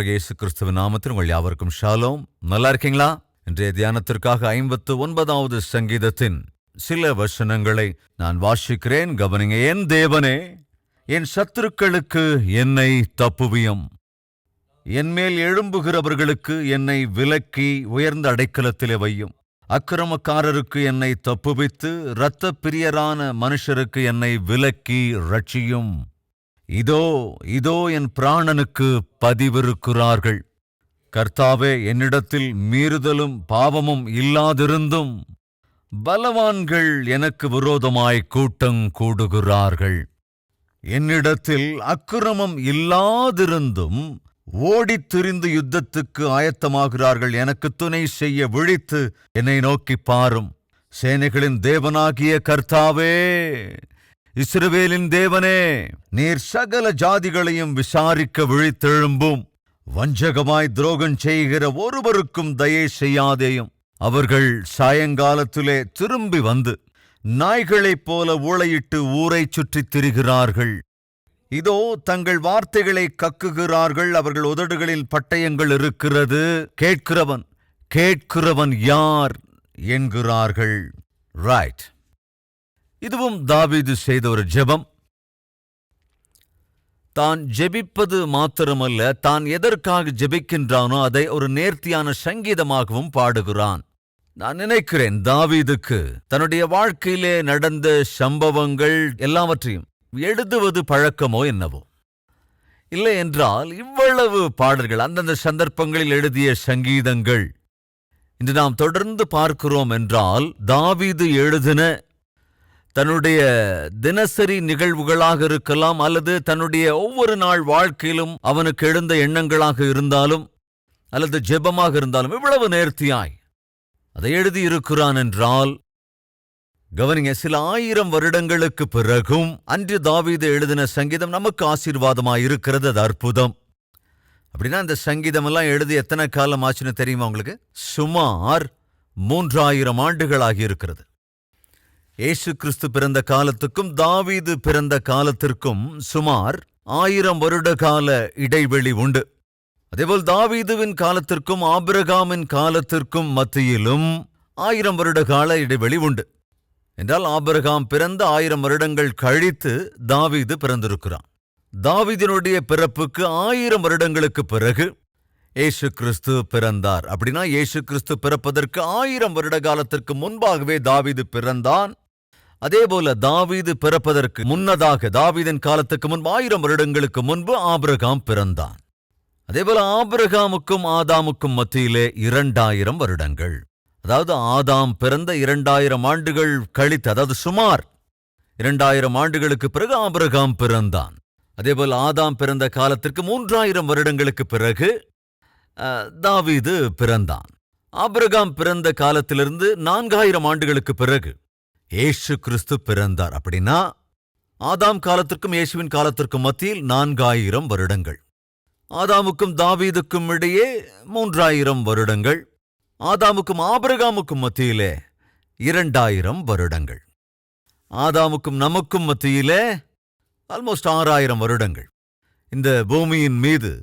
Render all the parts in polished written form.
ஆண்டவராகிய இயேசு கிறிஸ்துவின் நாமத்தில் உங்கள் யாவருக்கும் ஷாலோம். நல்லா இருக்கீங்களா? இன்றைய தியானத்திற்காக 59வது சங்கீதத்தின் சில வசனங்களை நான் வாசிக்கிறேன். கவனிங்க. என் தேவனே, என் சத்துருக்களுக்கு என்னை தப்புவியும், என்மேல் எழும்புகிறவர்களுக்கு என்னை விலக்கி உயர்ந்த அடைக்கலத்திலே வையும். அக்கிரமக்காரருக்கு என்னை தப்புவித்து இரத்த பிரியரான மனுஷருக்கு என்னை விலக்கி ரட்சியும். இதோ என் பிராணனுக்கு பதிவிருக்கிறார்கள். கர்த்தாவே, என்னிடத்தில் மீறுதலும் பாவமும் இல்லாதிருந்தும் பலவான்கள் எனக்கு விரோதமாய் கூட்டம் கூடுகிறார்கள். என்னிடத்தில் அக்கிரமம் இல்லாதிருந்தும் ஓடித் திரிந்து யுத்தத்துக்கு ஆயத்தமாகிறார்கள். எனக்கு துணை செய்ய விழித்து என்னை நோக்கி பாரும். சேனைகளின் தேவனாகிய கர்த்தாவே, இஸ்ரவேலின் தேவனே, நீர் சகல ஜாதிகளையும் விசாரிக்க விழித்தெழும்பும். வஞ்சகமாய் துரோகம் செய்கிற ஒருவருக்கும் தயை செய்யாதேயும். அவர்கள் சாயங்காலத்திலே திரும்பி வந்து நாய்களைப் போல ஊளையிட்டு ஊரைச் சுற்றித் திரிகிறார்கள். இதோ தங்கள் வார்த்தைகளை கக்குகிறார்கள். அவர்கள் உதடுகளில் பட்டயங்கள் இருக்கிறது. கேட்கிறவன் யார் என்கிறார்கள். ரைட். இதுவும் தாவீது செய்த ஒரு ஜெபம். தான் ஜெபிப்பது மாத்திரமல்ல, தான் எதற்காக ஜெபிக்கின்றானோ அதை ஒரு நேர்த்தியான சங்கீதமாகவும் பாடுகிறான். நான் நினைக்கிறேன், தாவீதுக்கு தன்னுடைய வாழ்க்கையிலே நடந்த சம்பவங்கள் எல்லாவற்றையும் எழுதுவது பழக்கமோ என்னவோ. இல்லை என்றால் இவ்வளவு பாடல்கள், அந்தந்த சந்தர்ப்பங்களில் எழுதிய சங்கீதங்கள் இன்று நாம் தொடர்ந்து பார்க்கிறோம் என்றால், தாவீது எழுதின தன்னுடைய தினசரி நிகழ்வுகளாக இருக்கலாம், அல்லது தன்னுடைய ஒவ்வொரு நாள் வாழ்க்கையிலும் அவனுக்கு எழுந்த எண்ணங்களாக இருந்தாலும், அல்லது ஜெபமாக இருந்தாலும், இவ்வளவு நேர்த்தியாய் அதை எழுதியிருக்கிறான் என்றால், கவனிங்க, சில 1000 வருடங்களுக்கு பிறகும் அன்று தாவீது எழுதின சங்கீதம் நமக்கு ஆசீர்வாதமாயிருக்கிறது. அது அற்புதம். அப்படின்னா இந்த சங்கீதம் எல்லாம் எழுதி எத்தனை காலம் ஆச்சுன்னு தெரியுமா உங்களுக்கு? சுமார் 3000 ஆண்டுகளாகி இருக்கிறது. இயேசு கிறிஸ்து பிறந்த காலத்துக்கும் தாவீது பிறந்த காலத்திற்கும் சுமார் 1000 வருட கால இடைவெளி உண்டு. அதேபோல் தாவீதுவின் காலத்திற்கும் ஆபிரகாமின் காலத்திற்கும் மத்தியிலும் 1000 வருட கால இடைவெளி உண்டு. என்றால் ஆபிரகாம் பிறந்த 1000 வருடங்கள் கழித்து தாவீது பிறந்திருக்கிறான். தாவீதினுடைய பிறப்புக்கு 1000 வருடங்களுக்கு பிறகு இயேசு கிறிஸ்து பிறந்தார். அப்படின்னா இயேசு கிறிஸ்து பிறப்பதற்கு 1000 வருட காலத்திற்கு முன்பாகவே தாவீது பிறந்தான். அதேபோல தாவீது பிறப்பதற்கு முன்னதாக, தாவீதின் காலத்துக்கு முன்பு 1000 வருடங்களுக்கு முன்பு ஆபிரகாம் பிறந்தான். அதேபோல ஆபிரகாமுக்கும் ஆதாமுக்கும் மத்தியிலே 2000 வருடங்கள், அதாவது ஆதாம் பிறந்த 2000 ஆண்டுகள் கழித்து, அதாவது சுமார் 2000 ஆண்டுகளுக்கு பிறகு ஆபிரகாம் பிறந்தான். அதேபோல் ஆதாம் பிறந்த காலத்திற்கு 3000 வருடங்களுக்கு பிறகு தாவீது பிறந்தான். ஆபிரகாம் பிறந்த காலத்திலிருந்து 4000 ஆண்டுகளுக்கு பிறகு இயேசு கிறிஸ்து பிறந்தார். அப்படின்னா ஆதாம் காலத்திற்கும் இயேசுவின் காலத்திற்கும் மத்தியில் 4000 வருடங்கள். ஆதாமுக்கும் தாவீதுக்கும் இடையே 3000 வருடங்கள். ஆதாமுக்கும் ஆபிரகாமுக்கும் மத்தியிலே 2000 வருடங்கள். ஆதாமுக்கும் நமக்கும் மத்தியிலே ஆல்மோஸ்ட் 6000 வருடங்கள். இந்த பூமியின் மீது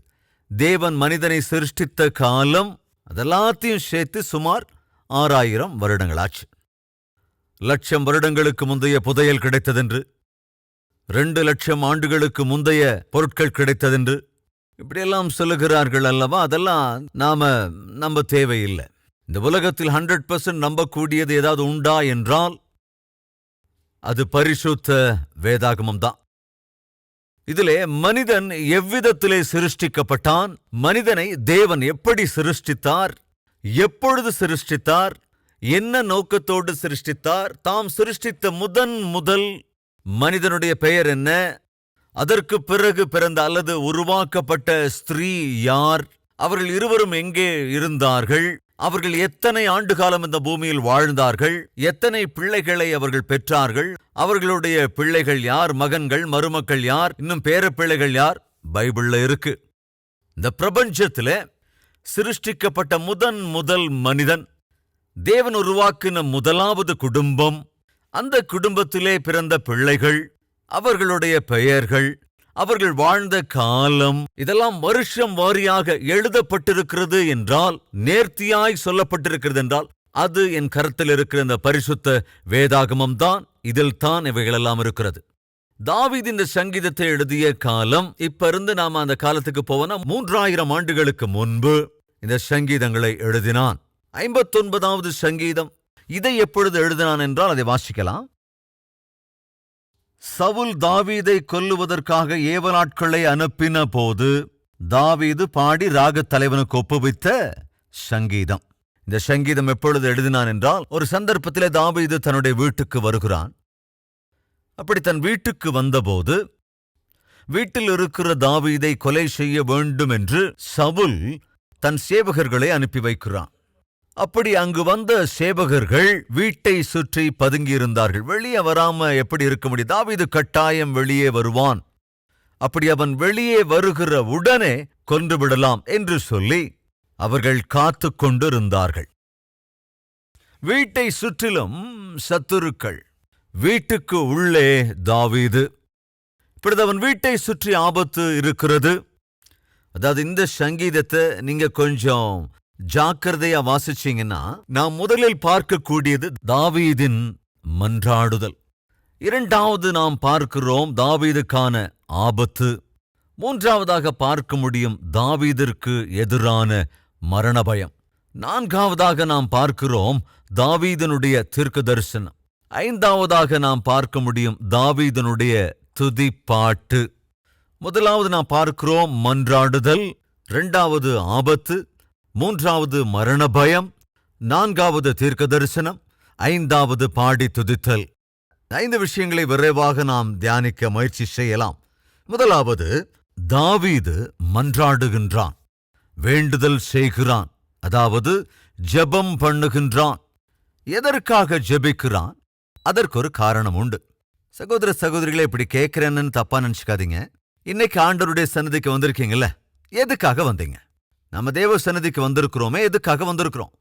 தேவன் மனிதனை சிருஷ்டித்த காலம் அதெல்லாத்தையும் சேர்த்து சுமார் 6000 வருடங்களாச்சு. 1,00,000 வருடங்களுக்கு முந்தைய புதையல் கிடைத்ததென்று, 2,00,000 ஆண்டுகளுக்கு முந்தைய பொருட்கள் கிடைத்ததென்று இப்படியெல்லாம் சொல்லுகிறார்கள் அல்லவா? அதெல்லாம் நம்ப தேவையில்லை. இந்த உலகத்தில் 100% நம்பக்கூடியது ஏதாவது உண்டா என்றால் அது பரிசுத்த வேதாகமம் தான். இதிலே மனிதன் எவ்விதத்திலே சிருஷ்டிக்கப்பட்டான், மனிதனை தேவன் எப்படி சிருஷ்டித்தார், எப்பொழுது சிருஷ்டித்தார், என்ன நோக்கத்தோடு சிருஷ்டித்தார், தாம் சிருஷ்டித்த முதல் மனிதனுடைய பெயர் என்ன, அதற்கு பிறகு பிறந்த அல்லது உருவாக்கப்பட்ட ஸ்திரீ யார், அவர்கள் இருவரும் எங்கே இருந்தார்கள், அவர்கள் எத்தனை ஆண்டு காலம் இந்த பூமியில் வாழ்ந்தார்கள், எத்தனை பிள்ளைகளை அவர்கள் பெற்றார்கள், அவர்களுடைய பிள்ளைகள் யார், மகன்கள் மருமக்கள் யார், இன்னும் பேரப்பிள்ளைகள் யார், பைபிள்ல இருக்கு. இந்த பிரபஞ்சத்திலே சிருஷ்டிக்கப்பட்ட முதல் மனிதன், தேவன் உருவாக்கின முதலாவது குடும்பம், அந்த குடும்பத்திலே பிறந்த பிள்ளைகள், அவர்களுடைய பெயர்கள், அவர்கள் வாழ்ந்த காலம், இதெல்லாம் வருஷம் வாரியாக எழுதப்பட்டிருக்கிறது என்றால், நேர்த்தியாய் சொல்லப்பட்டிருக்கிறது என்றால், அது என் கருத்தில் இருக்கிற இந்த பரிசுத்த வேதாகமம் தான். இதில் தான் இவைகளெல்லாம் இருக்கிறது. தாவீது இந்த சங்கீதத்தை எழுதிய காலம், இப்ப இருந்து நாம அந்த காலத்துக்கு போவோம்னா 3000 ஆண்டுகளுக்கு முன்பு இந்த சங்கீதங்களை எழுதினான். 59வது சங்கீதம். இதை எப்பொழுது எழுதினான் என்றால் அதை வாசிக்கலாம். சவுல் தாவீதை கொல்லுவதற்காக ஏவலாட்களை அனுப்பின போது தாவீது பாடி ராகத் தலைவனுக்கு ஒப்புவித்த சங்கீதம். இந்த சங்கீதம் எப்பொழுது எழுதினான் என்றால், ஒரு சந்தர்ப்பத்திலே தாவீது தன்னுடைய வீட்டுக்கு வருகிறான். அப்படி தன் வீட்டுக்கு வந்தபோது, வீட்டில் இருக்கிற தாவீதை கொலை செய்ய வேண்டும் என்று சவுல் தன் சேவகர்களை அனுப்பி வைக்கிறான். அப்படி அங்கு வந்த சேவகர்கள் வீட்டை சுற்றி பதுங்கியிருந்தார்கள். வெளியே வராம எப்படி இருக்க முடியும்? தாவீது கட்டாயம் வெளியே வருவான். அப்படி அவன் வெளியே வருகிற உடனே கொன்றுவிடலாம் என்று சொல்லி அவர்கள் காத்து கொண்டிருந்தார்கள். வீட்டை சுற்றிலும் சத்துருக்கள், வீட்டுக்கு உள்ளே தாவீது. இப்பொழுது அவன் வீட்டை சுற்றி ஆபத்து இருக்கிறது. அதாவது இந்த சங்கீதத்தை நீங்க கொஞ்சம் ஜாக்கிரதையா வாசிச்சீங்கன்னா, நாம் முதலில் பார்க்கக்கூடியது தாவீதின் மன்றாடுதல். இரண்டாவது நாம் பார்க்கிறோம் தாவீதுக்கான ஆபத்து. மூன்றாவதாக பார்க்க முடியும் தாவீதிற்கு எதிரான மரண பயம். நான்காவதாக நாம் பார்க்கிறோம் தாவீதனுடைய தீர்க்க தரிசனம். ஐந்தாவதாக நாம் பார்க்க முடியும் தாவீதனுடைய துதிப்பாட்டு. முதலாவது நாம் பார்க்கிறோம் மன்றாடுதல், இரண்டாவது ஆபத்து, மூன்றாவது மரண பயம், நான்காவது தீர்க்க தரிசனம், ஐந்தாவது பாடி துதித்தல். 5 விஷயங்களை விரைவாக நாம் தியானிக்க முயற்சி செய்யலாம். முதலாவது, தாவீது மன்றாடுகின்றான், வேண்டுதல் செய்கிறான், அதாவது ஜெபம் பண்ணுகின்றான். எதற்காக ஜெபிக்கிறான்? அதற்கு ஒரு காரணம் உண்டு. சகோதர சகோதரிகளை இப்படி கேட்கிறேன்னு தப்பா நினைச்சுக்காதீங்க. இன்னைக்கு ஆண்டவருடைய சன்னதிக்கு வந்திருக்கீங்கல்ல, எதுக்காக வந்தீங்க? நம்ம தேவ சன்னதிக்கு வந்திருக்கிறோமே, எதுக்காக வந்திருக்கிறோம்?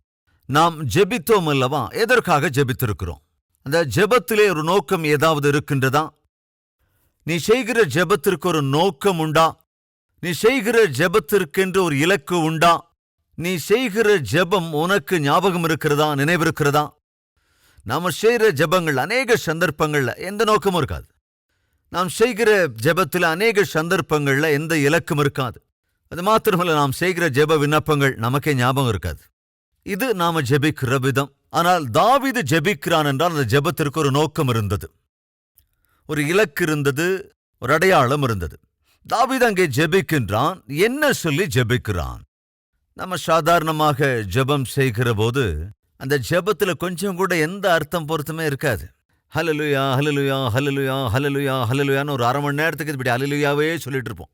நாம் ஜெபித்தோம் அல்லவா, எதற்காக ஜெபித்திருக்கிறோம்? அந்த ஜெபத்திலே ஒரு நோக்கம் ஏதாவது இருக்கின்றதா? நீ செய்கிற ஜெபத்திற்கு ஒரு நோக்கம் உண்டா? நீ செய்கிற ஜெபத்திற்கென்று ஒரு இலக்கு உண்டா? நீ செய்கிற ஜெபம் உனக்கு ஞாபகம் இருக்கிறதா, நினைவிருக்கிறதா? நாம செய்கிற ஜெபங்கள் அநேக சந்தர்ப்பங்கள்ல எந்த நோக்கமும் இருக்காது. நாம் செய்கிற ஜெபத்தில் அநேக சந்தர்ப்பங்கள்ல எந்த இலக்கும் இருக்காது. அது மாத்திரமல்ல, நாம் செய்கிற ஜெப விண்ணப்பங்கள் நமக்கே ஞாபகம் இருக்காது. இது நாம ஜெபிக்கிற விதம். ஆனால் தாவீது ஜெபிக்கிறான் என்றால் அந்த ஜெபத்திற்கு ஒரு நோக்கம் இருந்தது, ஒரு இலக்கு இருந்தது, ஒரு அடையாளம் இருந்தது. தாவீது அங்கே ஜெபிக்கின்றான். என்ன சொல்லி ஜெபிக்கிறான்? நம்ம சாதாரணமாக ஜெபம் செய்கிற போது அந்த ஜெபத்துல கொஞ்சம் கூட எந்த அர்த்தம் பொருத்தமே இருக்காது. ஹல்லேலூயா ஹல்லேலூயா ஹல்லேலூயா ஹல்லேலூயா ஹல்லேலூயான்னு ஒரு அரை மணி நேரத்துக்கு இப்படி ஹல்லேலூயாவே சொல்லிட்டு இருப்போம்.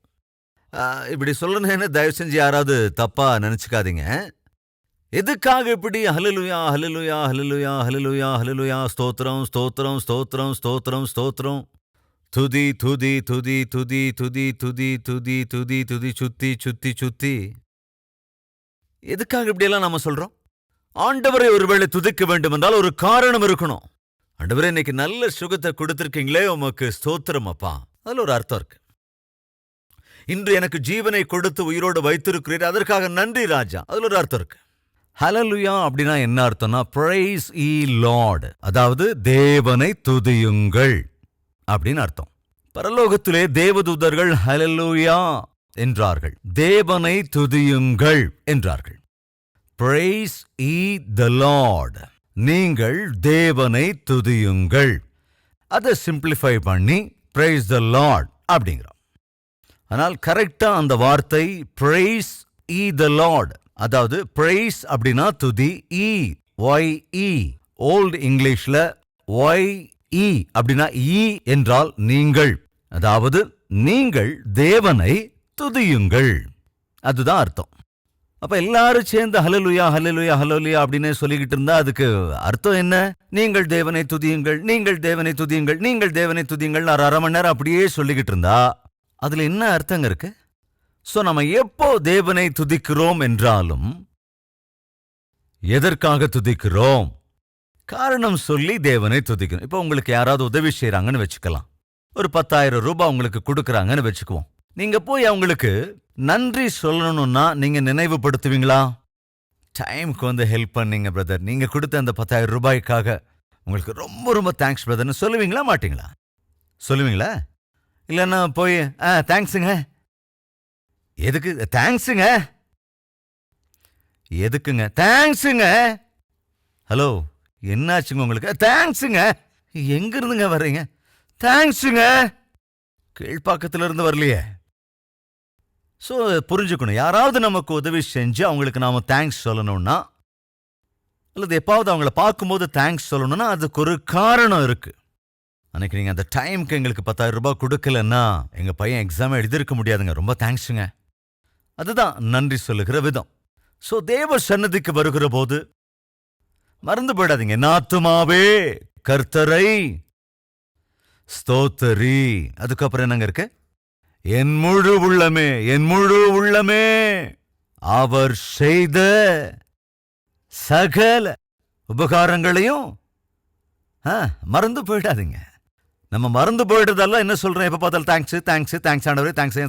இப்படி சொல்லணும்னு தயவு செஞ்சு யாராவது தப்பா நினைச்சுக்காதீங்க. எதுக்காக இப்படி ஹல்லேலூயா ஹல்லேலூயா ஹல்லேலூயா ஹல்லேலூயா ஹல்லேலூயா, ஸ்தோத்திரம் ஸ்தோத்திரம் ஸ்தோத்திரம் ஸ்தோத்திரம் ஸ்தோத்திரம், துதி துதி துதி துதி துதி துதி துதி துதி துதி, சுத்தி சுத்தி சுத்தி. எதுக்காக இப்படியெல்லாம் நாம சொல்றோம்? ஆண்டவரை ஒருவேளை துதிக்க வேண்டும் என்றால் ஒரு காரணம் இருக்கணும். ஆண்டவரே, இன்னைக்கு நல்ல சுகத்தை கொடுத்திருக்கீங்களே, உமக்கு ஸ்தோத்திரம் அப்பா. அதுல ஒரு அர்த்தம் இருக்கு. இன்று எனக்கு ஜீவனை கொடுத்து உயிரோடு வைத்திருக்கிறீர், அதற்காக நன்றி ராஜா. அதுல ஒரு அர்த்தம் இருக்கு. ஹல்லேலூயா அப்படின்னா என்ன அர்த்தம்னா, பிரைஸ் ஈ லார்ட், அதாவது தேவனை துதியுங்கள் அப்படின்னு அர்த்தம். பரலோகத்திலே தேவதூதர்கள் ஹல்லேலூயா என்றார்கள், தேவனை துதியுங்கள் என்றார்கள். பிரைஸ் ஈ த லார்ட், நீங்கள் தேவனை துதியுங்கள். அதை சிம்பிளிஃபை பண்ணி பிரைஸ் த லார்ட் அப்படிங்கிறோம். ஆனால் கரெக்டா அந்த வார்த்தை பிரைஸ் ஈ த லார்ட், அதாவது பிரைஸ் அப்படின்னா துதி, இ ஒய் இ, ஓல்டு இங்கிலீஷ்ல ஒய் இ அப்படின்னா இ என்றால் நீங்கள், அதாவது நீங்கள் தேவனை துதியுங்கள், அதுதான் அர்த்தம். அப்ப எல்லாரும் சேர்ந்து ஹல்லேலூயா ஹல்லேலூயா ஹல்லேலூயா அப்படின்னு சொல்லிக்கிட்டு இருந்தா அதுக்கு அர்த்தம் என்ன? நீங்கள் தேவனை துதியுங்கள், நீங்கள் தேவனை துதியுங்கள், நீங்கள் தேவனை துதியுங்கள், அரை மணி நேரம் அப்படியே சொல்லிக்கிட்டு இருந்தா அதுல என்ன அர்த்தங்க இருக்கு? சோ நம்ம எப்போ தேவனை துதிக்கிறோம் என்றாலும் எதற்காக துதிக்கிறோம்? காரணம் சொல்லி தேவனை துதிக்கணும். இப்போ உங்களுக்கு யாராவது உதவி செய்யறாங்கன்னு வச்சுக்கலாம். ஒரு 10,000 ரூபாய் உங்களுக்கு கொடுக்கறாங்கன்னு வச்சுக்குவோம். நீங்க போய் அவங்களுக்கு நன்றி சொல்லணும்னா நீங்க நினைவுபடுத்துவீங்களா? டைமுக்கு ஹெல்ப் பண்ணீங்க பிரதர், நீங்க கொடுத்த அந்த 10,000 ரூபாய்க்காக உங்களுக்கு ரொம்ப ரொம்ப தேங்க்ஸ் பிரதர்னு சொல்லுவீங்களா மாட்டீங்களா? சொல்லுவீங்களா? இல்லைன்னா போய் தேங்க்ஸுங்க. எதுக்கு தேங்க்ஸுங்க? எதுக்குங்க தேங்க்ஸுங்க? ஹலோ, என்னாச்சுங்க உங்களுக்கு? தேங்க்ஸுங்க. எங்க இருந்துங்க வர்றீங்க? தேங்க்ஸுங்க. கீழ்ப்பாக்கத்துல இருந்து வரலையே. ஸோ புரிஞ்சுக்கணும், யாராவது நமக்கு உதவி செஞ்சு அவங்களுக்கு நாம தேங்க்ஸ் சொல்லணும்னா, அல்லது எப்பாவது அவங்கள பார்க்கும்போது தேங்க்ஸ் சொல்லணும்னா அதுக்கு ஒரு காரணம் இருக்கு. அன்னைக்கு நீங்க அந்த டைமுக்கு எங்களுக்கு 10,000 ரூபாய் கொடுக்கலன்னா எங்க பையன் எக்ஸாம் எழுதிருக்க முடியாதுங்க, ரொம்ப தேங்க்ஸுங்க. அதுதான் நன்றி சொல்லுகிற விதம். ஸோ தேவ சன்னதிக்கு வருகிற போது மறந்து போயிடாதீங்க, என் ஆத்துமாவே கர்த்தரை ஸ்தோத்தரி. அதுக்கப்புறம் என்னங்க இருக்கு? என் முழு உள்ளமே, என் முழு உள்ளமே அவர் செய்த சகல உபகாரங்களையும் மறந்து போயிடாதீங்க. நம்ம மறந்து போயிடுறதெல்லாம் என்ன சொல்றேன், எப்ப பார்த்தாலும் தேங்க்ஸ் தேங்க்ஸ் தேங்க்ஸ் ஆண்டவரே, தேங்க்ஸ்.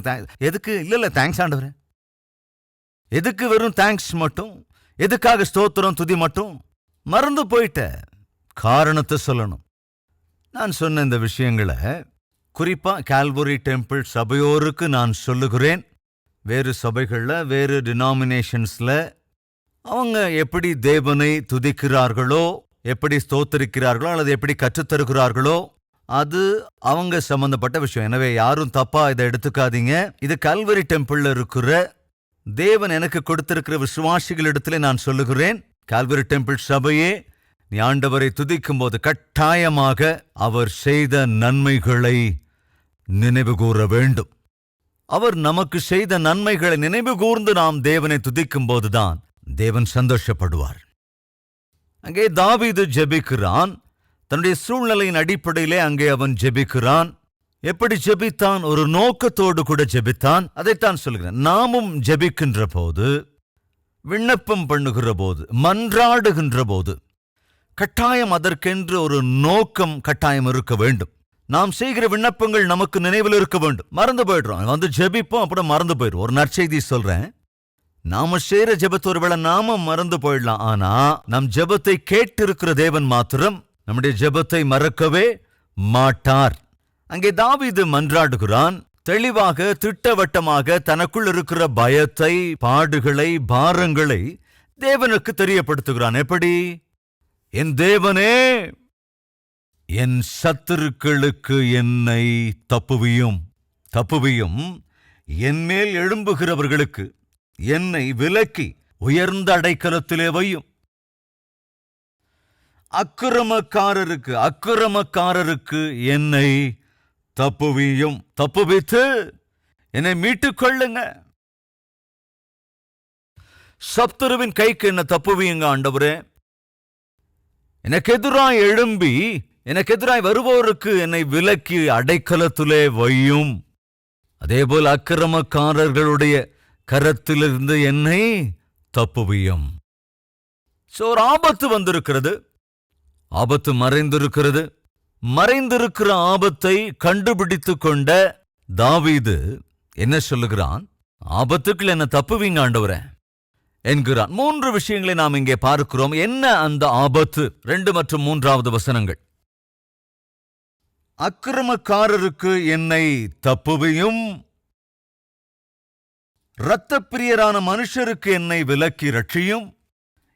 எதுக்கு? இல்ல தேங்க்ஸ் ஆண்டவரே. எதுக்கு வெறும் தேங்க்ஸ் மட்டும்? எதுக்காக ஸ்தோத்திரம் துதி மட்டும்? மறந்து போயிட்ட காரணத்தை சொல்லணும். நான் சொன்ன இந்த விஷயங்களை குறிப்பா கால்வரி டெம்பிள் சபையோருக்கு நான் சொல்லுகிறேன். வேறு சபைகள்ல, வேறு டினாமினேஷன்ஸ்ல அவங்க எப்படி தேவனை துதிக்கிறார்களோ, எப்படி ஸ்தோத்தரிக்கிறார்களோ, அல்லது எப்படி கற்றுத்தருகிறார்களோ, அது அவங்க சம்பந்தப்பட்ட விஷயம். எனவே யாரும் தப்பா இதை எடுத்துக்காதீங்க. இது கால்வரி டெம்பிள்ல இருக்கிற தேவன் எனக்கு கொடுத்திருக்கிற விசுவாசிகளிடத்திலே நான் சொல்லுகிறேன். கால்வரி டெம்பிள் சபையே, நீ ஆண்டவரை துதிக்கும் போது கட்டாயமாக அவர் செய்த நன்மைகளை நினைவு கூற வேண்டும். அவர் நமக்கு செய்த நன்மைகளை நினைவு கூர்ந்து நாம் தேவனை துதிக்கும் போதுதான் தேவன் சந்தோஷப்படுவார். அங்கே தாவீது ஜெபிக்கிறான். தன்னுடைய சூழ்நிலையின் அடிப்படையிலே அங்கே அவன் ஜெபிக்கிறான். எப்படி ஜெபித்தான்? ஒரு நோக்கத்தோடு கூட ஜெபித்தான். அதைத்தான் சொல்கிறேன். நாமும் ஜெபிக்கின்ற போது, விண்ணப்பம் பண்ணுகிற போது, மன்றாடுகின்ற போது கட்டாயம் அதற்கென்று ஒரு நோக்கம் கட்டாயம் இருக்க வேண்டும். நாம் செய்கிற விண்ணப்பங்கள் நமக்கு நினைவில் இருக்க வேண்டும். மறந்து போயிடுறோம், ஜெபிப்போம், அப்புறம் மறந்து போயிடும். ஒரு நற்செய்தி சொல்றேன், நாம செய்யற ஜெபத்தை ஒருவேளை நாம மறந்து போயிடலாம். ஆனா நம் ஜெபத்தை கேட்டிருக்கிற தேவன் மாத்திரம் நம்முடைய ஜெபத்தை மறக்கவே மாட்டார். அங்கே தாவீது மன்றாடுகிறான். தெளிவாக, திட்டவட்டமாக தனக்குள் இருக்கிற பயத்தை, பாடுகளை, பாரங்களை தேவனுக்கு தெரியப்படுத்துகிறான். எப்படி? என் தேவனே, என் சத்துருக்களுக்கு என்னை தப்புவியும், என் மேல் எழும்புகிறவர்களுக்கு என்னை விலக்கி உயர்ந்த அடைக்கலத்திலே வையும். அக்கிரமக்காரருக்கு என்னை தப்புவியும், தப்புவித்து என்னை மீட்டுக் கொள்ளுங்க. சத்துருவின் கைக்கு என்ன தப்புவியுங்க ஆண்டவரே. எனக்கு எதிராய் எழும்பி எனக்கு எதிராய் வருவோருக்கு என்னை விலக்கி அடைக்கலத்திலே வையும். அதேபோல் அக்கிரமக்காரர்களுடைய கரத்திலிருந்து என்னை தப்புவியும். ஒரு ஆபத்து வந்திருக்கிறது, ஆபத்து மறைந்திருக்கிறது. மறைந்திருக்கிற ஆபத்தை கண்டுபிடித்து கொண்ட தாவீது என்ன சொல்லுகிறான்? ஆபத்துக்கள் என்ன தப்புவீங்க ஆண்டவரே என்கிறான். 3 விஷயங்களை நாம் இங்கே பார்க்கிறோம். என்ன அந்த ஆபத்து? 2 மற்றும் 3வது வசனங்கள். அக்கிரமக்காரருக்கு என்னை தப்புவியும், இரத்தப்பிரியரான மனுஷருக்கு என்னை விலக்கி ரட்சியும்.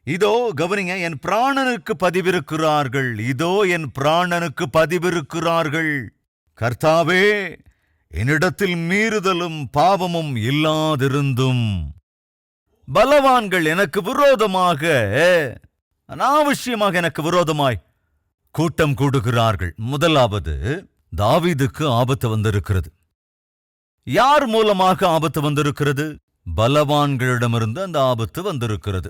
இதோ கவனிங்க, என் பிராணனுக்கு பதிவிருக்கிறார்கள், இதோ என் பிராணனுக்கு பதிவிருக்கிறார்கள். கர்த்தாவே, என்னிடத்தில் மீறுதலும் பாவமும் இல்லாதிருந்தும் பலவான்கள் எனக்கு விரோதமாக, அனாவசியமாக எனக்கு விரோதமாய் கூட்டம் கூடுகிறார்கள். முதலாவது, தாவீதுக்கு ஆபத்து வந்திருக்கிறது. யார் மூலமாக ஆபத்து வந்திருக்கிறது? பலவான்களிடமிருந்து அந்த ஆபத்து வந்திருக்கிறது.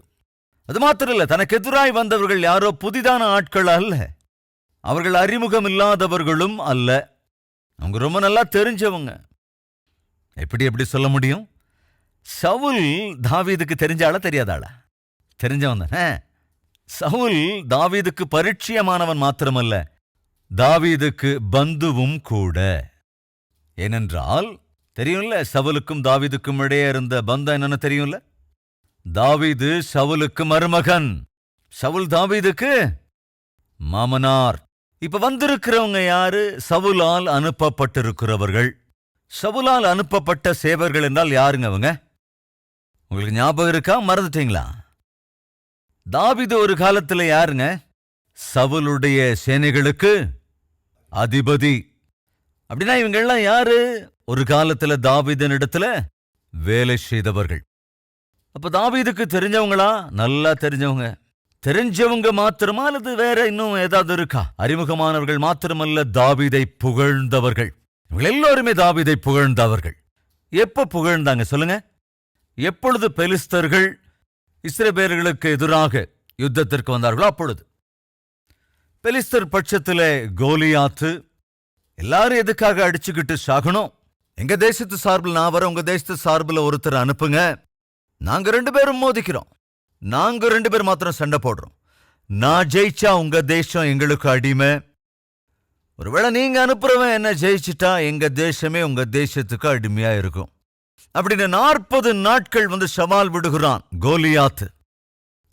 அது மாத்திரம் இல்ல, தனக்கு எதிராய் வந்தவர்கள் யாரோ புதிதான ஆட்கள் அல்ல, அவர்கள் அறிமுகம் இல்லாதவர்களும் அல்ல, அவங்க ரொம்ப நல்லா தெரிஞ்சவங்க. எப்படி சொல்ல முடியும்? சவுல் தாவீதுக்கு தெரிஞ்சாளா தெரியாதாளா? தெரிஞ்சவன் தானே. சவுல் தாவீதுக்கு பரிச்சயமானவன் மாத்திரமல்ல, தாவீதுக்கு பந்துவும் கூட. ஏனென்றால் தெரியும்ல, சவுலுக்கும் தாவீதுக்கும் இடையே இருந்த பந்தம் என்னன்னு தெரியும்ல. தாவீது சவுலுக்கு மருமகன், சவுல் தாவீதுக்கு மாமனார். இப்ப வந்திருக்கிறவங்க யாரு? சவுலால் அனுப்பப்பட்டிருக்கிறவர்கள். சவுலால் அனுப்பப்பட்ட சேவர்கள் என்றால் யாருங்க அவங்க? உங்களுக்கு ஞாபகம் இருக்கா, மறந்துட்டீங்களா? தாவீது ஒரு காலத்துல யாருங்க? சவுலுடைய சேனைகளுக்கு அதிபதி. அப்படின்னா இவங்கெல்லாம் யாரு? ஒரு காலத்துல தாவீதினிடத்துல வேலை செய்தவர்கள். அப்ப தாவீதுக்கு தெரிஞ்சவங்களா? நல்லா தெரிஞ்சவங்க. தெரிஞ்சவங்க மாத்திரமா அல்லது வேற இன்னும் ஏதாவது இருக்கா? அறிமுகமானவர்கள் மாத்திரமல்ல, தாவீதை புகழ்ந்தவர்கள். இவங்க எல்லோருமே தாவீதை புகழ்ந்தவர்கள். எப்ப புகழ்ந்தாங்க சொல்லுங்க? எப்பொழுது பெலிஸ்தர்கள் இஸ்ரவேலர்களுக்கு எதிராக யுத்தத்திற்கு வந்தார்களோ அப்பொழுது. பெலிஸ்தர் பட்சத்திலே கோலியாத்து. எல்லாரும் எதுக்காக அடிச்சுக்கிட்டு சாகணும்? எங்க தேசத்து சார்பில் நான் வர, உங்க தேசத்து சார்பில் ஒருத்தர் அனுப்புங்க, நாங்க 2 பேரும் மோதிக்கிறோம், நாங்க 2 பேர் மாத்திரம் சண்டை போடுறோம், நான் ஜெயிச்சா உங்க தேசம் எங்களுக்கு அடிமை, ஒருவேளை நீங்க அனுப்புறவன் என்ன ஜெயிச்சிட்டா எங்க தேசமே உங்க தேசத்துக்கு அடிமையா இருக்கும் அப்படின்னு 40 நாட்கள் வந்து சவால் விடுகிறான் கோலியாத்து.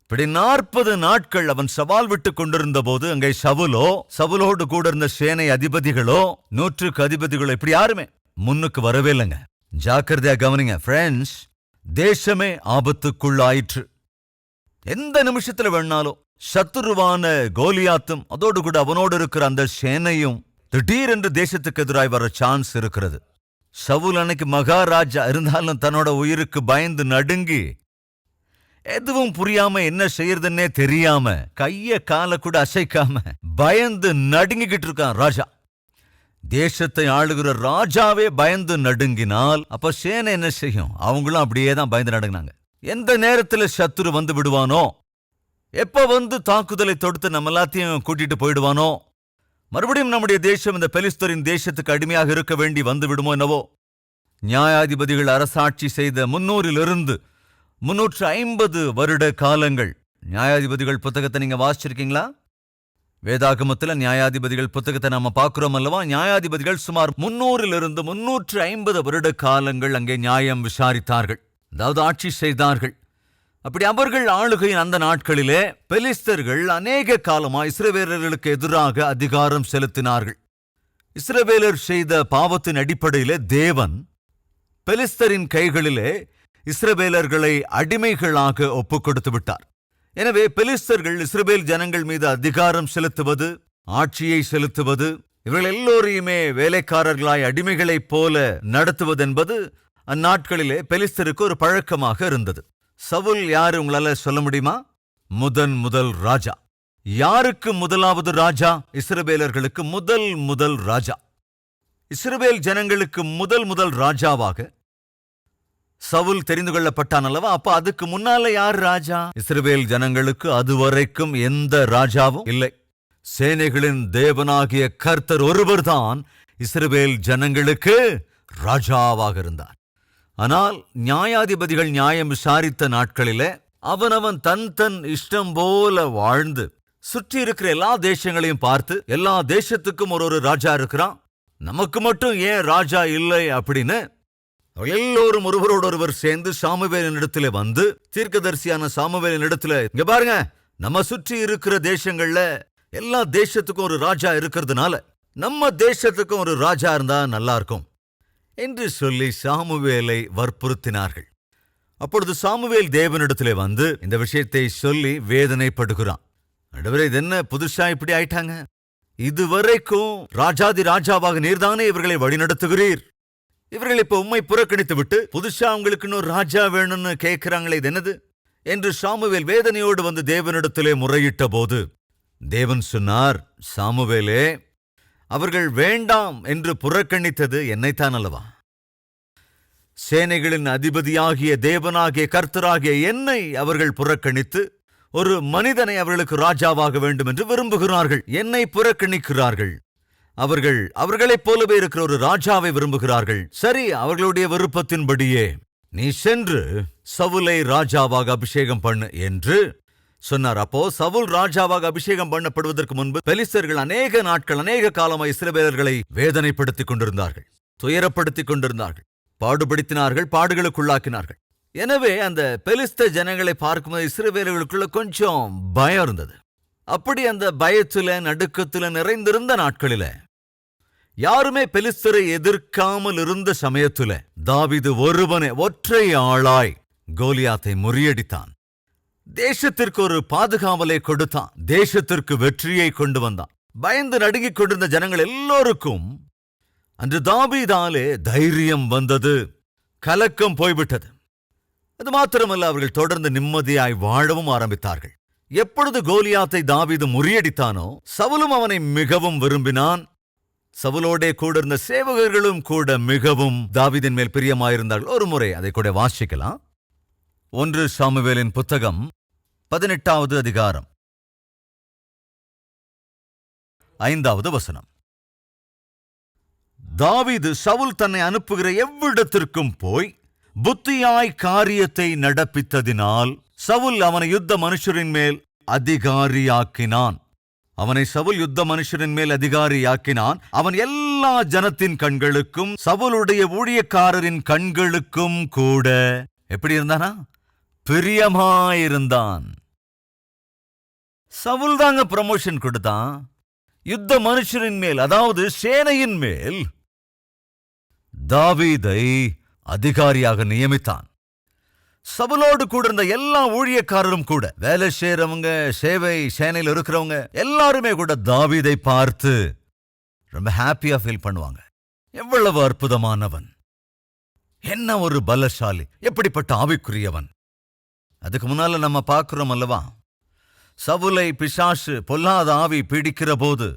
இப்படி 40 நாட்கள் அவன் சவால் விட்டு கொண்டிருந்த போது அங்கே சவுலோடு கூட இருந்த சேனை அதிபதிகளோ 100 அதிபதிகளோ இப்படி யாருமே முன்னுக்கு வரவே இல்லைங்க. ஜாக்கிரதையா கவனிங்க ஃப்ரெண்ட்ஸ், தேசமே ஆபத்துக்குள்ளாயிற்று. எந்த நிமிஷத்துல வேணாலும் சத்துருவான கோலியாத்தும் அதோடு கூட அவனோடு இருக்கிற அந்த சேனையும் திடீரென்று தேசத்துக்கு எதிராய் வர சான்ஸ் இருக்கிறது. சவுல் அன்னைக்கு மகாராஜா இருந்தாலும் தன்னோட உயிருக்கு பயந்து நடுங்கி, எதுவும் புரியாம என்ன செய்யறதுன்னே தெரியாம, கைய கால கூட அசைக்காம பயந்து நடுங்கிக்கிட்டு இருக்கான் ராஜா. தேசத்தை ஆளுகிற ராஜாவே பயந்து நடுங்கினால் அப்ப சேனை என்ன செய்யும்? அவங்களும் அப்படியே தான் பயந்து நடுங்கினாங்க. எந்த நேரத்துல சத்துரு வந்து விடுவானோ, எப்ப வந்து தாக்குதலை தொடுத்து நம்ம எல்லாத்தையும் கூட்டிட்டு போயிடுவானோ, மறுபடியும் நம்முடைய தேசம் இந்த பெலிஸ்தரின் தேசத்துக்கு அடிமையாக இருக்க வேண்டி வந்து விடுமோ என்னவோ. நியாயாதிபதிகள் அரசாட்சி செய்த 300 350 வருட காலங்கள். நியாயாதிபதிகள் புத்தகத்தை நீங்க வாசிச்சிருக்கீங்களா? வேதாகமத்துல நியாயாதிபதிகள் புத்தகத்தை நாம பார்க்கிறோம் அல்லவா? நியாயாதிபதிகள் சுமார் 300 350 வருட காலங்கள் அங்கே நியாயம் விசாரித்தார்கள், அதாவது ஆட்சி செய்தார்கள். அப்படி அவர்கள் ஆளுகையின் அந்த நாட்களிலே பெலிஸ்தர்கள் அநேக காலமா இஸ்ரவேலர்களுக்கு எதிராக அதிகாரம் செலுத்தினார்கள். இஸ்ரவேலர் செய்த பாவத்தின் அடிப்படையிலே தேவன் பெலிஸ்தரின் கைகளிலே இஸ்ரவேலர்களை அடிமைகளாக ஒப்புக் கொடுத்து விட்டார். எனவே பெலிஸ்தர்கள் இஸ்ரவேல் ஜனங்கள் மீது அதிகாரம் செலுத்துவது, ஆட்சியை செலுத்துவது, இவர்கள் எல்லோரையுமே வேலைக்காரர்களாய் அடிமைகளைப் போல நடத்துவது என்பது அந்நாட்களிலே பெலிஸ்தருக்கு ஒரு பழக்கமாக இருந்தது. சவுல் யாரு உங்களால சொல்ல முடியுமா? முதல் ராஜா. யாருக்கு முதலாவது ராஜா? இஸ்ரவேலர்களுக்கு முதல் ராஜா. இஸ்ரவேல் ஜனங்களுக்கு முதல் ராஜாவாக சவுல் தெரிந்து கொள்ளப்பட்டான் அல்லவா? அப்ப அதுக்கு முன்னால யார் ராஜா? இஸ்ரவேல் ஜனங்களுக்கு அதுவரைக்கும் எந்த ராஜாவும் இல்லை. சேனைகளின் தேவனாகிய கர்த்தர் ஒருவர்தான் இஸ்ரவேல் ஜனங்களுக்கு ராஜாவாக இருந்தார். ஆனால் நியாயாதிபதிகள் நியாயம் விசாரித்த நாட்களிலே அவனவன் தன் இஷ்டம் போல வாழ்ந்து சுற்றி இருக்கிற எல்லா தேசங்களையும் பார்த்து, எல்லா தேசத்துக்கும் ஒரு ராஜா இருக்கிறான், நமக்கு மட்டும் ஏன் ராஜா இல்லை அப்படின்னு எல்லோரும் ஒருவரோடொருவர் சேர்ந்து சாமுவேலின் இடத்துல வந்து, தீர்க்கதரிசியான சாமுவேலின் இடத்துல, இங்க பாருங்க, நம்ம சுற்றி இருக்கிற தேசங்கள்ல எல்லா தேசத்துக்கும் ஒரு ராஜா இருக்கிறதுனால நம்ம தேசத்துக்கும் ஒரு ராஜா இருந்தா நல்லா இருக்கும் என்று சொல்லி சாமுவேலை வற்புறுத்தினார்கள். அப்பொழுது சாமுவேல் தேவனிடத்திலே வந்து இந்த விஷயத்தை சொல்லி வேதனைப்படுகிறான். ஆண்டவரே, இது என்ன புதுசா இப்படி ஆயிட்டாங்க? இதுவரைக்கும் ராஜாதி ராஜாவாக நீர்தானே இவர்களை வழிநடத்துகிறீர். இவர்கள் இப்ப உம்மை புறக்கணித்து விட்டு புதுசா உங்களுக்கு இன்னொரு ராஜா வேணும்னு கேட்கிறாங்களே, இது என்னது என்று சாமுவேல் வேதனையோடு வந்து தேவனிடத்திலே முறையிட்ட போது தேவன் சொன்னார், சாமுவேலே, அவர்கள் வேண்டாம் என்று புறக்கணித்தது என்னைத்தான் அல்லவா? சேனைகளின் அதிபதியாகிய தேவனாகிய கர்த்தராகிய என்னை அவர்கள் புறக்கணித்து ஒரு மனிதனை அவர்களுக்கு ராஜாவாக வேண்டும் என்று விரும்புகிறார்கள். என்னை புறக்கணிக்கிறார்கள். அவர்களைப் போலவே இருக்கிற ஒரு ராஜாவை விரும்புகிறார்கள். சரி, அவர்களுடைய விருப்பத்தின்படியே நீ சென்று சவுலை ராஜாவாக அபிஷேகம் பண்ணு என்று சொன்னார். அப்போ சவுல் ராஜாவாக அபிஷேகம் பண்ணப்படுவதற்கு முன்பு பெலிஸ்தர்கள் அநேக நாட்கள், அநேக காலமாக இஸ்ரவேலர்களை வேதனைப்படுத்திக் கொண்டிருந்தார்கள். துயரப்படுத்திக் கொண்டிருந்தார்கள், பாடுபடுத்தினார்கள், பாடுகளுக்குள்ளாக்கினார்கள். எனவே அந்த பெலிஸ்த ஜனங்களை பார்க்கும்போது இஸ்ரவேலர்களுக்குள்ள கொஞ்சம் பயம் இருந்தது. அப்படி அந்த பயத்துல நடுக்கத்துல நிறைந்திருந்த நாட்களில யாருமே பெலிஸ்தரை எதிர்க்காமல் இருந்த சமயத்துல தாவீது ஒருவனே ஒற்றை ஆளாய் கோலியாத்தை முறியடித்தான். தேசத்திற்கு ஒரு பாதுகாவலை கொடுத்தான். தேசத்திற்கு வெற்றியை கொண்டு வந்தான். பயந்து நடுங்கிக் கொண்டிருந்த ஜனங்கள் எல்லோருக்கும் அன்று தாவீதாலே தைரியம் வந்தது, கலக்கம் போய்விட்டது. அது மாத்திரமல்ல, அவர்கள் தொடர்ந்து நிம்மதியாய் வாழவும் ஆரம்பித்தார்கள். எப்பொழுது கோலியாத்தை தாவீது முறியடித்தானோ சவுலும் அவனை மிகவும் விரும்பினான். சவுலோடே கூட இருந்த சேவகர்களும் கூட மிகவும் தாவீதின் மேல் பிரியமாயிருந்தார்கள். ஒரு முறை அதை கூட வாசிக்கலாம். 1 சாமுவேலின் புத்தகம் 18வது அதிகாரம் 5வது வசனம். தாவீது சவுல் தன்னை அனுப்புகிற எவ்விடத்திற்கும் போய் புத்தியாய் காரியத்தை நடப்பித்ததினால் சவுல் அவனை யுத்த மனுஷரின் மேல் அதிகாரியாக்கினான். அவன் எல்லா ஜனத்தின் கண்களுக்கும் சவுலுடைய ஊழியக்காரரின் கண்களுக்கும் கூட எப்படி இருந்தானா? பிரியமாயிருந்தான். சவுல் தாங்க ப்ரமோஷன் கொடுத்தான். யுத்த மனுஷரின் மேல், அதாவது சேனையின் மேல் தாவீதை அதிகாரியாக நியமித்தான். சவுலோடு கூட இருந்த எல்லா ஊழியக்காரரும் கூட, வேலை செய்யறவங்க, சேனையில் இருக்கிறவங்க எல்லாருமே கூட தாவீதை பார்த்து ரொம்ப ஹாப்பியா ஃபீல் பண்ணுவாங்க. எவ்வளவு அற்புதமானவன், என்ன ஒரு பலசாலி, எப்படிப்பட்ட ஆவிக்குரியவன். அதுக்கு முன்னால நம்ம பார்க்கிறோம் அல்லவா, சவுலை பிசாசு பொல்லாத ஆவி பீடிக்கிற போது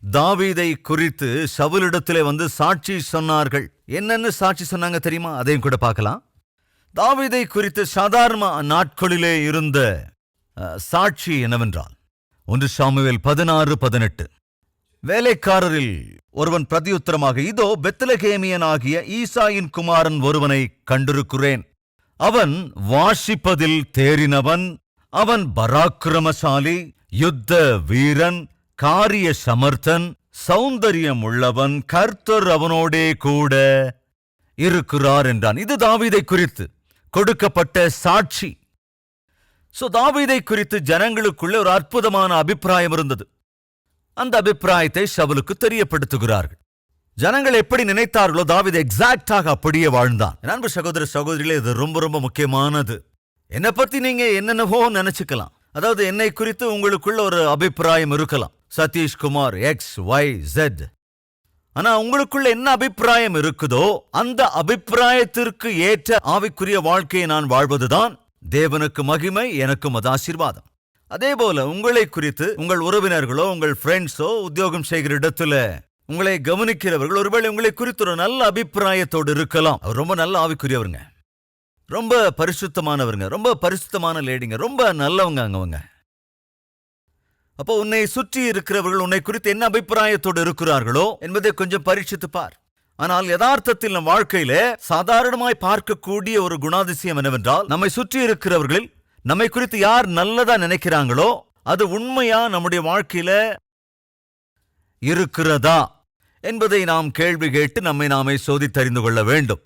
தாவீதை குறித்து சவுலிடத்திலே வந்து சாட்சி சொன்னார்கள். என்னன்னு சாட்சி சொன்னாங்க தெரியுமா? அதையும் கூட பார்க்கலாம். தாவீதை குறித்து சாதாரண நாட்களிலே இருந்த சாட்சி என்னவென்றால் 1 சாமுவேல் 16:18. வேலைக்காரரில் ஒருவன் பிரதியுத்தரமாக, இதோ பெத்லகேமியனாகிய ஈசாயின் குமாரன் ஒருவனை கண்டிருக்கிறேன். அவன் வாசிப்பதில் தேறினவன், அவன் பராக்கிரமசாலி, யுத்த வீரன், காரிய சமர்த்தன், சௌந்தரியம் உள்ளவன், கர்த்தர் அவனோடே கூட இருக்கிறார் என்றான். இது தாவீதை குறித்து கொடுக்கப்பட்ட சாட்சி. தாவீதை குறித்து ஜனங்களுக்குள்ள ஒரு அற்புதமான அபிப்பிராயம் இருந்தது. அந்த அபிப்பிராயத்தை சவுலுக்கு தெரியப்படுத்துகிறார்கள். ஜனங்கள் எப்படி நினைத்தார்களோ தாவீது எக்ஸாக்டாக அப்படியே வாழ்ந்தான். அன்பு சகோதர சகோதரிகளே, இது ரொம்ப ரொம்ப முக்கியமானது. என்னை பத்தி நீங்க என்னென்னவோ நினைச்சுக்கலாம். அதாவது என்னை குறித்து உங்களுக்குள்ள ஒரு அபிப்பிராயம் இருக்கலாம், சதீஷ்குமார் XYZ. ஆனா உங்களுக்குள்ள என்ன அபிப்பிராயம் இருக்குதோ அந்த அபிப்பிராயத்திற்கு ஏற்ற ஆவிக்குரிய வாழ்க்கையை நான் வாழ்வதுதான் தேவனுக்கு மகிமை, எனக்கும் அது ஆசீர்வாதம். அதே போல உங்களை குறித்து உங்கள் உறவினர்களோ, உங்கள் ஃப்ரெண்ட்ஸோ, உத்தியோகம் செய்கிற இடத்துல உங்களை கவனிக்கிறவர்கள் ஒருவேளை உங்களை குறித்து ஒரு நல்ல அபிப்பிராயத்தோடு இருக்கலாம். அவர் ரொம்ப நல்ல ஆவிக்குரியவருங்க, ரொம்ப பரிசுத்தமானவருங்க, ரொம்ப பரிசுத்தமான லேடிங்க, ரொம்ப நல்லவங்க அவங்க. அப்போ உன்னை சுற்றி இருக்கிறவர்கள் உன்னை குறித்து என்ன அபிப்பிராயத்தோடு இருக்கிறார்களோ என்பதை கொஞ்சம் பரீட்சித்து பார். ஆனால் யதார்த்தத்தில் நம் வாழ்க்கையில சாதாரணமாய் பார்க்கக்கூடிய ஒரு குணாதிசயம் என்னவென்றால், நம்மை சுற்றி இருக்கிறவர்களில் நம்மை குறித்து யார் நல்லதா நினைக்கிறாங்களோ அது உண்மையா நம்முடைய வாழ்க்கையில இருக்கிறதா என்பதை நாம் கேள்வி கேட்டு நம்மை நாமே சோதித்தறிந்து கொள்ள வேண்டும்.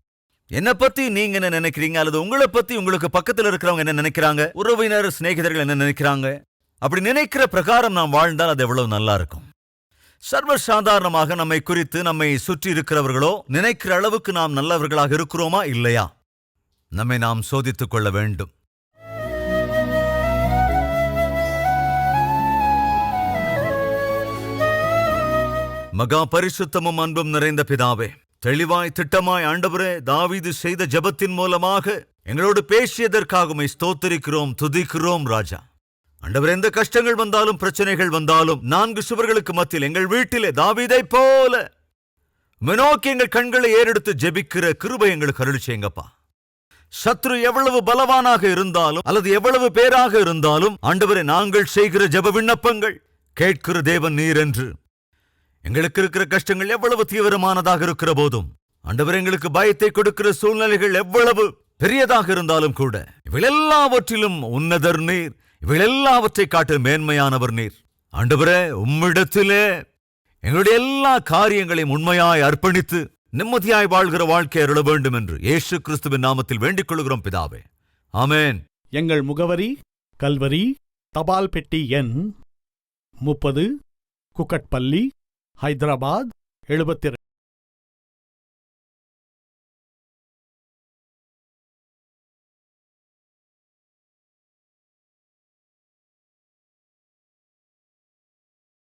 என்னை பத்தி நீங்க என்ன நினைக்கிறீங்க, அல்லது உங்களை பத்தி உங்களுக்கு பக்கத்தில் இருக்கிறவங்க என்ன நினைக்கிறாங்க, உறவினர் சிநேகிதர்கள் என்ன நினைக்கிறாங்க, அப்படி நினைக்கிற பிரகாரம் நாம் வாழ்ந்தால் அது எவ்வளவு நல்லா இருக்கும். சர்வசாதாரணமாக நம்மை குறித்து நம்மை சுற்றி இருக்கிறவர்களோ நினைக்கிற அளவுக்கு நாம் நல்லவர்களாக இருக்கிறோமா இல்லையா, நம்மை நாம் சோதித்துக் கொள்ள வேண்டும். மகா பரிசுத்தமும் அன்பும் நிறைந்த பிதாவே, தெளிவாய் திட்டமாய் ஆண்டவரே தாவீது செய்த ஜெபத்தின் மூலமாக எங்களோடு பேசியதற்காக உம்மை ஸ்தோத்திரிக்கிறோம், துதிக்கிறோம் ராஜா. ஆண்டவரே, எந்த கஷ்டங்கள் வந்தாலும் பிரச்சனைகள் வந்தாலும் 4 சுவர்களுக்கு மத்தியில் எங்கள் வீட்டிலே தாவீதை போல நோக்கி எங்கள் கண்களை ஏறெடுத்து ஜெபிக்கிற கிருபை எங்களுக்கு அருள் செய்யுங்கப்பா. சத்ரு எவ்வளவு பலவானாக இருந்தாலும் அல்லது எவ்வளவு பேராக இருந்தாலும் ஆண்டவரே, நாங்கள் செய்கிற ஜெப விண்ணப்பங்கள் கேட்கிற தேவன் நீர் என்று எங்களுக்கு இருக்கிற கஷ்டங்கள் எவ்வளவு தீவிரமானதாக இருக்கிற போதும் ஆண்டவரே, எங்களுக்கு பயத்தை கொடுக்கிற சூழ்நிலைகள் எவ்வளவு பெரியதாக இருந்தாலும் கூட இவையெல்லாவற்றிலும் உன்னதர் நீர், இவையெல்லாவற்றை காட்டு மேன்மையானவர் நீர். ஆண்டவரே, உம்மிடத்திலே எங்களுடைய எல்லா காரியங்களையும் உண்மையாய் அர்ப்பணித்து நிம்மதியாய் வாழ்கிற வாழ்க்கை அருள வேண்டும் என்று இயேசு கிறிஸ்துவின் நாமத்தில் வேண்டிக் கொள்கிறோம் பிதாவே. ஆமென். எங்கள் முகவரி கல்வரி, தபால் பெட்டி எண் 30, குக்கட்பள்ளி, ஹைதராபாத் 72